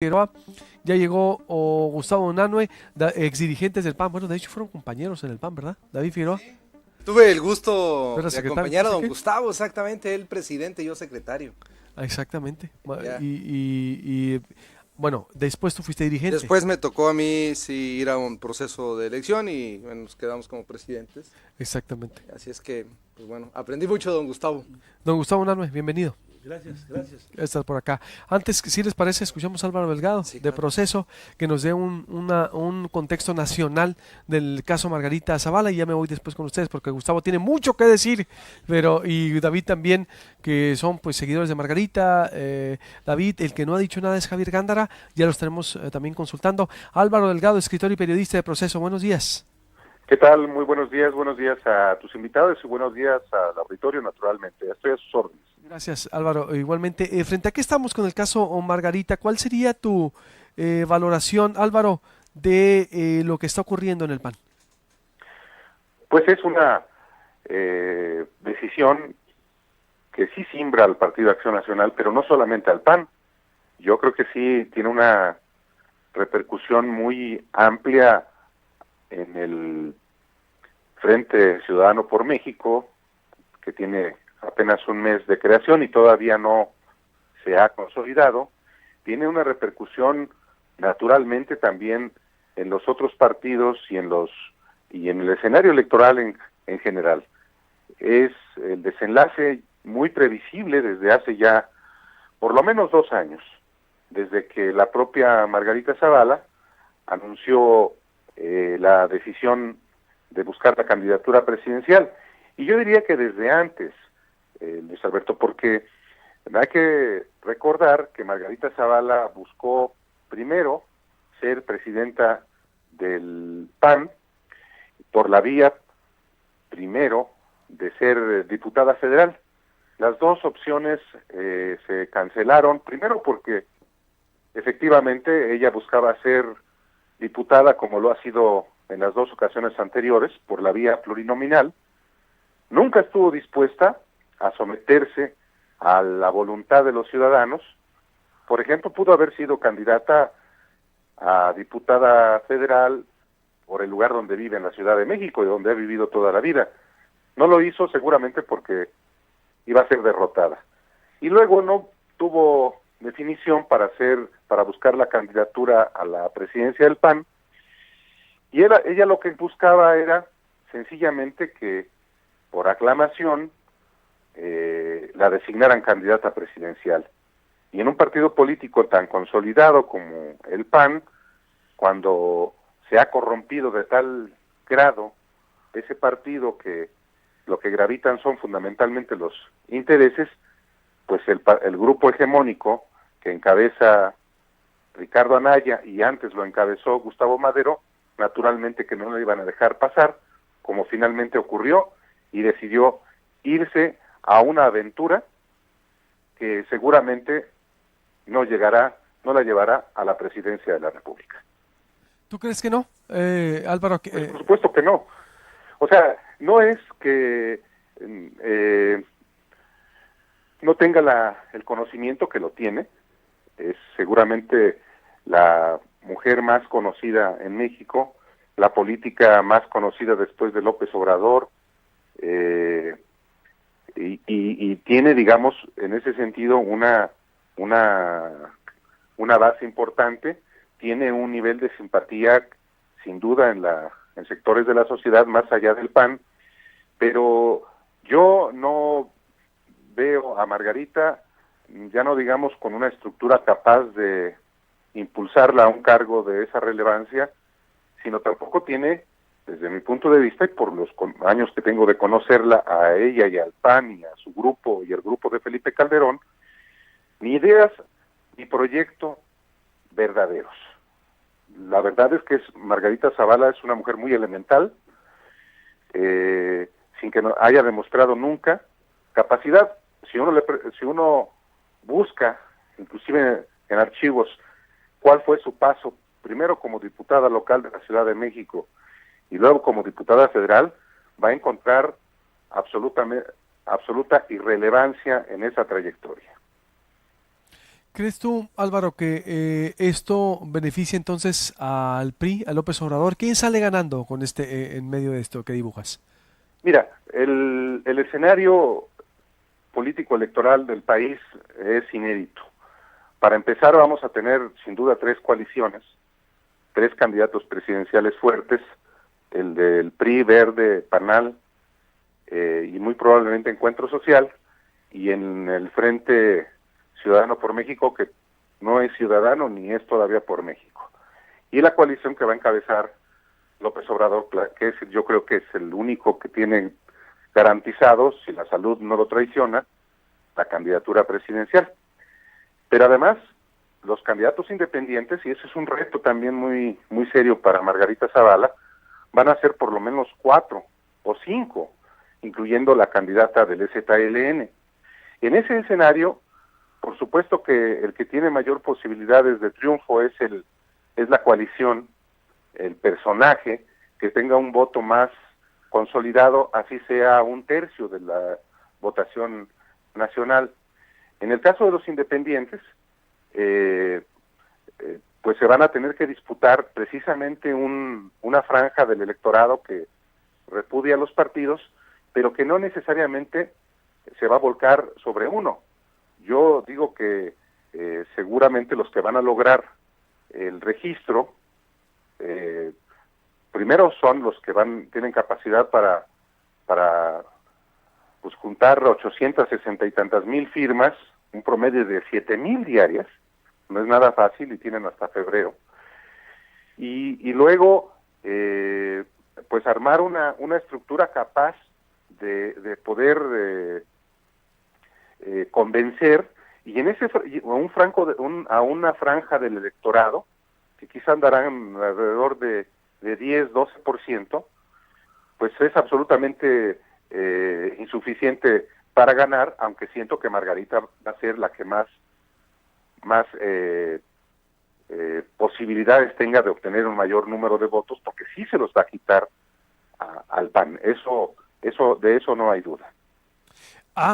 Figueroa, ya llegó Gustavo Nanue, ex dirigentes del PAN. Bueno, de hecho fueron compañeros en el PAN, ¿verdad? David Figueroa, Tuve el ¿tú gusto eras de secretario? ¿Tú acompañar a sé don qué? Gustavo, exactamente, él presidente y yo secretario. Ah, exactamente. Ya. Bueno, después tú fuiste dirigente. Después me tocó a mí sí ir a un proceso de elección y bueno, nos quedamos como presidentes. Exactamente. Así es que, pues bueno, aprendí mucho de don Gustavo. Don Gustavo Nanue, bienvenido. Gracias, gracias. Estás por acá. Antes, si les parece, escuchamos a Álvaro Delgado Sí, de claro. Proceso, que nos dé un contexto nacional del caso Margarita Zavala, y ya me voy después con ustedes porque Gustavo tiene mucho que decir, pero y David también, que son pues seguidores de Margarita. David, el que no ha dicho nada es Javier Gándara, ya los tenemos también consultando. Álvaro Delgado, escritor y periodista de Proceso, buenos días. ¿Qué tal? Muy buenos días a tus invitados y buenos días al auditorio, naturalmente. Estoy a sus órdenes. Gracias, Álvaro. Igualmente, frente a qué estamos con el caso Margarita, ¿cuál sería tu valoración, Álvaro, de lo que está ocurriendo en el PAN? Pues es una decisión que sí simbra al Partido de Acción Nacional, pero no solamente al PAN. Yo creo que sí tiene una repercusión muy amplia en el Frente Ciudadano por México, que tiene apenas un mes de creación y todavía no se ha consolidado. Tiene una repercusión naturalmente también en los otros partidos y en el escenario electoral en general. Es el desenlace muy previsible desde hace ya por lo menos 2 años, desde que la propia Margarita Zavala anunció la decisión de buscar la candidatura presidencial. Y yo diría que desde antes, Luis Alberto, porque hay que recordar que Margarita Zavala buscó primero ser presidenta del PAN por la vía primero de ser diputada federal. Las dos opciones se cancelaron, primero porque efectivamente ella buscaba ser diputada como lo ha sido en las dos ocasiones anteriores por la vía plurinominal. Nunca estuvo dispuesta a someterse a la voluntad de los ciudadanos. Por ejemplo, pudo haber sido candidata a diputada federal por el lugar donde vive en la Ciudad de México y donde ha vivido toda la vida. No lo hizo seguramente porque iba a ser derrotada. Y luego no tuvo definición para buscar la candidatura a la presidencia del PAN. Y ella lo que buscaba era sencillamente que por aclamación la designaran candidata presidencial. Y en un partido político tan consolidado como el PAN, cuando se ha corrompido de tal grado ese partido que lo que gravitan son fundamentalmente los intereses, pues el grupo hegemónico que encabeza Ricardo Anaya y antes lo encabezó Gustavo Madero, naturalmente que no lo iban a dejar pasar, como finalmente ocurrió, y decidió irse a una aventura que seguramente no la llevará a la presidencia de la República. ¿Tú crees que no, Álvaro? Pues por supuesto que no. O sea, no es que eh, no tenga el conocimiento, que lo tiene, es seguramente la mujer más conocida en México, la política más conocida después de López Obrador, eh, y tiene, digamos, en ese sentido una, una base importante, tiene un nivel de simpatía sin duda en sectores de la sociedad más allá del PAN, pero yo no veo a Margarita, ya no digamos con una estructura capaz de impulsarla a un cargo de esa relevancia, sino tampoco tiene, desde mi punto de vista y por los años que tengo de conocerla a ella y al PAN y a su grupo y el grupo de Felipe Calderón, ni ideas ni proyecto verdaderos. La verdad es que Margarita Zavala es una mujer muy elemental, sin que no haya demostrado nunca capacidad. Si uno busca, inclusive en archivos, cuál fue su paso, primero como diputada local de la Ciudad de México y luego como diputada federal, va a encontrar absoluta irrelevancia en esa trayectoria. ¿Crees tú, Álvaro, que esto beneficia entonces al PRI, a López Obrador? ¿Quién sale ganando con en medio de esto que dibujas? Mira, el escenario político electoral del país es inédito. Para empezar, vamos a tener sin duda 3 coaliciones, 3 candidatos presidenciales fuertes, el del PRI, Verde, PANAL, y muy probablemente Encuentro Social, y en el Frente Ciudadano por México, que no es ciudadano ni es todavía por México. Y la coalición que va a encabezar López Obrador, que yo creo que es el único que tiene garantizado, si la salud no lo traiciona, la candidatura presidencial. Pero además, los candidatos independientes, y ese es un reto también muy, muy serio para Margarita Zavala, van a ser por lo menos 4 o 5, incluyendo la candidata del EZLN. En ese escenario, por supuesto que el que tiene mayor posibilidades de triunfo es la coalición, el personaje que tenga un voto más consolidado, así sea 1/3 de la votación nacional. En el caso de los independientes, pues se van a tener que disputar precisamente una franja del electorado que repudia a los partidos, pero que no necesariamente se va a volcar sobre uno. Yo digo que seguramente los que van a lograr el registro, primero son los que tienen capacidad para pues juntar 860 y tantas mil firmas, un promedio de 7,000 diarias, no es nada fácil y tienen hasta febrero, y luego pues armar una estructura capaz de poder convencer, y en ese a una franja del electorado que quizá andarán alrededor de 10-12%, pues es absolutamente insuficiente para ganar, aunque siento que Margarita va a ser la que más posibilidades tenga de obtener un mayor número de votos, porque sí se los va a quitar al PAN. De eso no hay duda.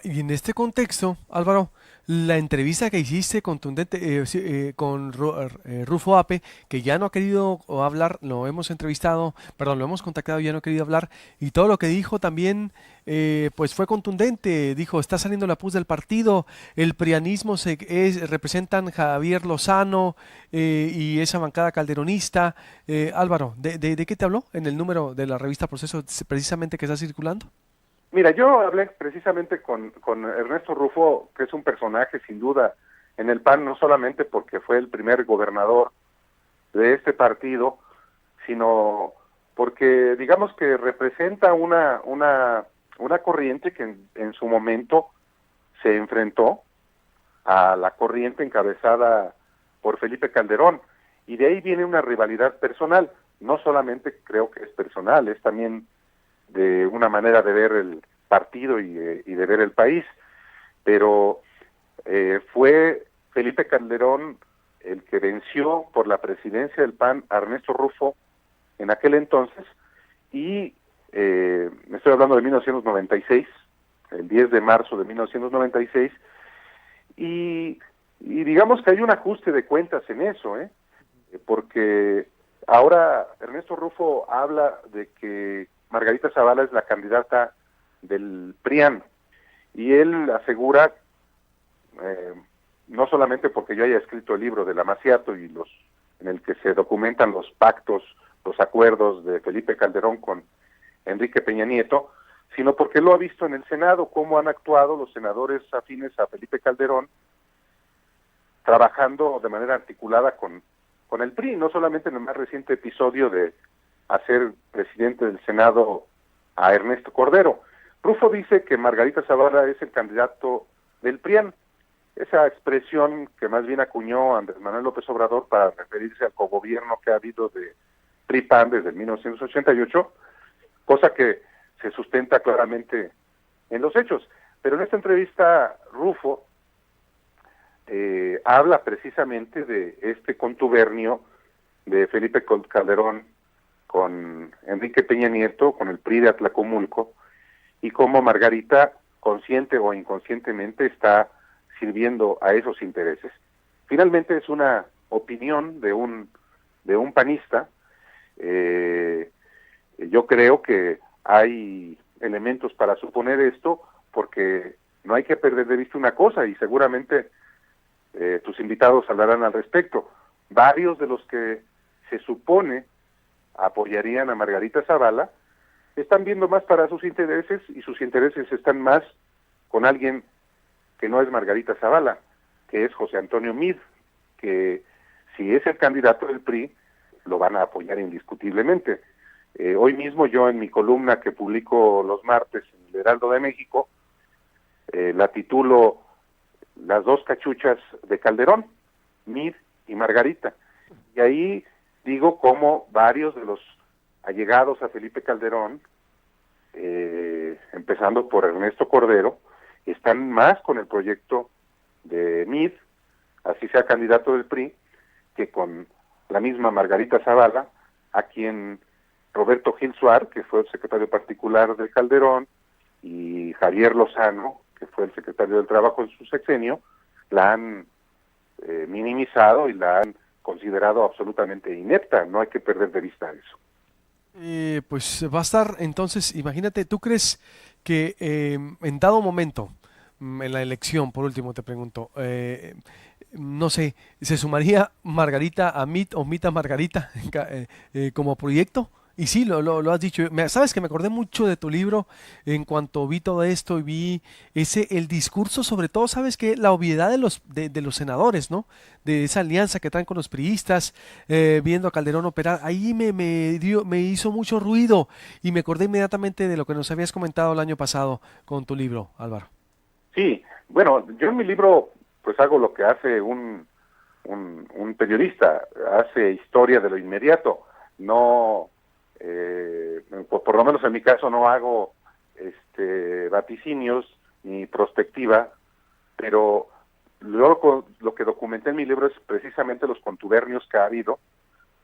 Y en este contexto, Álvaro, la entrevista que hiciste contundente con Rufo Ape, que ya no ha querido hablar, lo hemos contactado, ya no ha querido hablar, y todo lo que dijo también, pues fue contundente. Dijo, está saliendo la pus del partido, el prianismo representan Javier Lozano y esa bancada calderonista. Álvaro, ¿de qué te habló en el número de la revista Proceso, precisamente que está circulando? Mira, yo hablé precisamente con Ernesto Rufo, que es un personaje sin duda en el PAN, no solamente porque fue el primer gobernador de este partido, sino porque digamos que representa una corriente que en su momento se enfrentó a la corriente encabezada por Felipe Calderón, y de ahí viene una rivalidad personal. No solamente creo que es personal, es también de una manera de ver el partido y de ver el país, pero fue Felipe Calderón el que venció por la presidencia del PAN a Ernesto Rufo en aquel entonces, y me estoy hablando de 1996, el 10 de marzo de 1996, y digamos que hay un ajuste de cuentas en eso, porque ahora Ernesto Rufo habla de que Margarita Zavala es la candidata del PRIAN, y él asegura, no solamente porque yo haya escrito el libro del Amaciato en el que se documentan los pactos, los acuerdos de Felipe Calderón con Enrique Peña Nieto, sino porque lo ha visto en el Senado, cómo han actuado los senadores afines a Felipe Calderón, trabajando de manera articulada con el PRI, no solamente en el más reciente episodio de hacer presidente del Senado a Ernesto Cordero. Rufo dice que Margarita Zavala es el candidato del PRIAN, esa expresión que más bien acuñó Andrés Manuel López Obrador para referirse al cogobierno que ha habido de PRI-PAN desde 1988, cosa que se sustenta claramente en los hechos. Pero en esta entrevista Rufo habla precisamente de este contubernio de Felipe Calderón con Enrique Peña Nieto, con el PRI de Atlacomulco, y cómo Margarita, consciente o inconscientemente, está sirviendo a esos intereses. finalmente es una opinión de un panista. Yo creo que hay elementos para suponer esto, porque no hay que perder de vista una cosa, y seguramente tus invitados hablarán al respecto. Varios de los que se supone apoyarían a Margarita Zavala están viendo más para sus intereses, y sus intereses están más con alguien que no es Margarita Zavala, que es José Antonio Meade, que si es el candidato del PRI, lo van a apoyar indiscutiblemente. Hoy mismo yo, en mi columna que publico los martes en el Heraldo de México, la titulo Las dos cachuchas de Calderón, Meade y Margarita. Y ahí digo cómo varios de los allegados a Felipe Calderón, empezando por Ernesto Cordero, están más con el proyecto de Meade, así sea candidato del PRI, que con la misma Margarita Zavala, a quien Roberto Gil Suar, que fue el secretario particular de Calderón, y Javier Lozano, que fue el secretario del Trabajo en su sexenio, la han minimizado y la han considerado absolutamente inepta. No hay que perder de vista eso. Pues va a estar, entonces, imagínate, ¿tú crees que en dado momento, en la elección, por último te pregunto, no sé, ¿se sumaría Margarita a Meade o Meade a Margarita como proyecto? Y sí, lo has dicho. Sabes que me acordé mucho de tu libro en cuanto vi todo esto y vi el discurso, sobre todo, sabes que la obviedad de los senadores, ¿no? De esa alianza que traen con los priistas, viendo a Calderón operar, ahí me hizo mucho ruido y me acordé inmediatamente de lo que nos habías comentado el año pasado con tu libro, Álvaro. Sí, bueno, yo en mi libro pues hago lo que hace un periodista, hace historia de lo inmediato, no, por lo menos en mi caso no hago vaticinios ni prospectiva, pero lo que documenté en mi libro es precisamente los contubernios que ha habido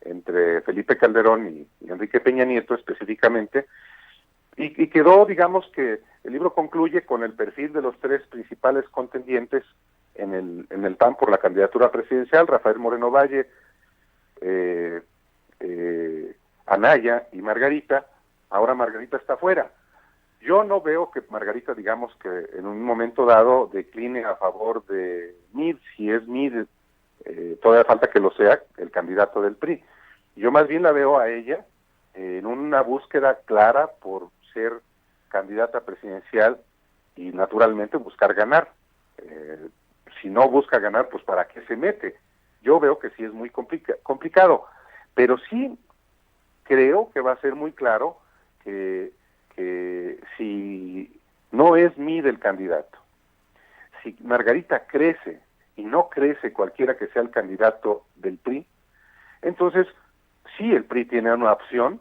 entre Felipe Calderón y Enrique Peña Nieto específicamente, y quedó, digamos que el libro concluye con el perfil de los tres principales contendientes en el PAN por la candidatura presidencial: Rafael Moreno Valle, Anaya y Margarita. Ahora Margarita está fuera. Yo no veo que Margarita, digamos que en un momento dado, decline a favor de Meade. Si es Meade, todavía falta que lo sea el candidato del PRI. Yo más bien la veo a ella en una búsqueda clara por ser candidata presidencial y naturalmente buscar ganar. Si no busca ganar, pues ¿para qué se mete? Yo veo que sí es muy complicado, pero sí creo que va a ser muy claro que si no es Meade el candidato, si Margarita crece y no crece cualquiera que sea el candidato del PRI, entonces sí el PRI tiene una opción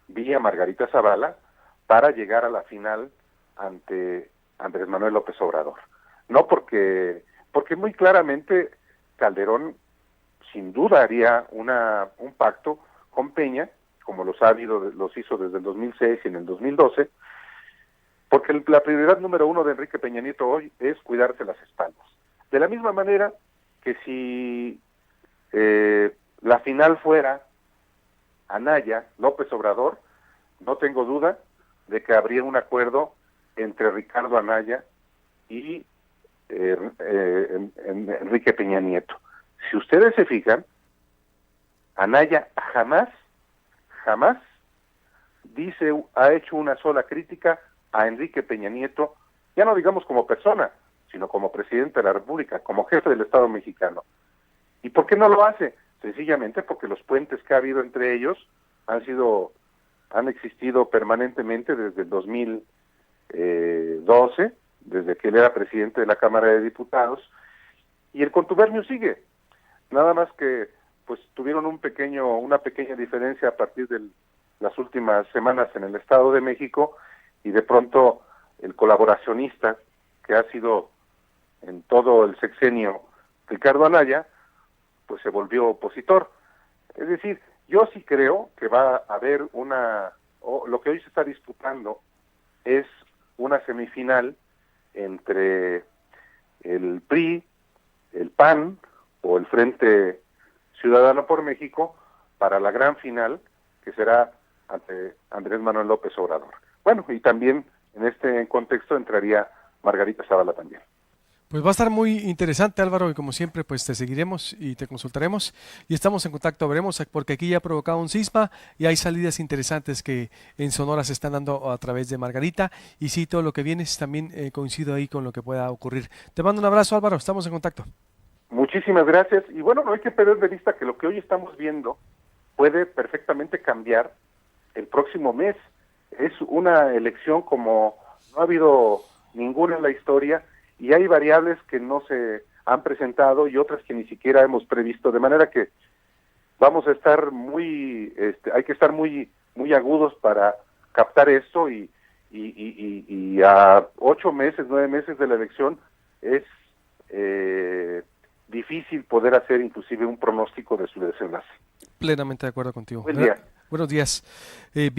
vía Margarita Zavala para llegar a la final ante Andrés Manuel López Obrador. No porque muy claramente Calderón sin duda haría un pacto con Peña, como los hizo desde el 2006 y en el 2012, porque la prioridad número uno de Enrique Peña Nieto hoy es cuidarse las espaldas. De la misma manera que si la final fuera Anaya, López Obrador, no tengo duda de que habría un acuerdo entre Ricardo Anaya y Enrique Peña Nieto. Si ustedes se fijan, Anaya jamás ha hecho una sola crítica a Enrique Peña Nieto, ya no digamos como persona, sino como presidente de la República, como jefe del Estado mexicano. ¿Y por qué no lo hace? Sencillamente porque los puentes que ha habido entre ellos han existido permanentemente desde el 2012, desde que él era presidente de la Cámara de Diputados, y el contubernio sigue. Nada más que pues tuvieron una pequeña diferencia a partir de las últimas semanas en el Estado de México, y de pronto el colaboracionista que ha sido en todo el sexenio Ricardo Anaya, pues se volvió opositor. Es decir, yo sí creo que va a haber lo que hoy se está disputando es una semifinal entre el PRI, el PAN o el Frente Ciudadano por México para la gran final que será ante Andrés Manuel López Obrador. Bueno, y también en este contexto entraría Margarita Zavala también. Pues va a estar muy interesante, Álvaro, y como siempre, pues te seguiremos y te consultaremos y estamos en contacto, veremos, porque aquí ya ha provocado un sisma y hay salidas interesantes que en Sonora se están dando a través de Margarita, y sí, todo lo que viene también coincido ahí con lo que pueda ocurrir. Te mando un abrazo, Álvaro, estamos en contacto. Muchísimas gracias, y bueno, no hay que perder de vista que lo que hoy estamos viendo puede perfectamente cambiar el próximo mes. Es una elección como no ha habido ninguna en la historia, y hay variables que no se han presentado y otras que ni siquiera hemos previsto, de manera que vamos a estar hay que estar muy agudos para captar esto, y a 8 meses, 9 meses de la elección es difícil poder hacer inclusive un pronóstico de su desenlace. Plenamente de acuerdo contigo. Buen día. Buenos días. Bien.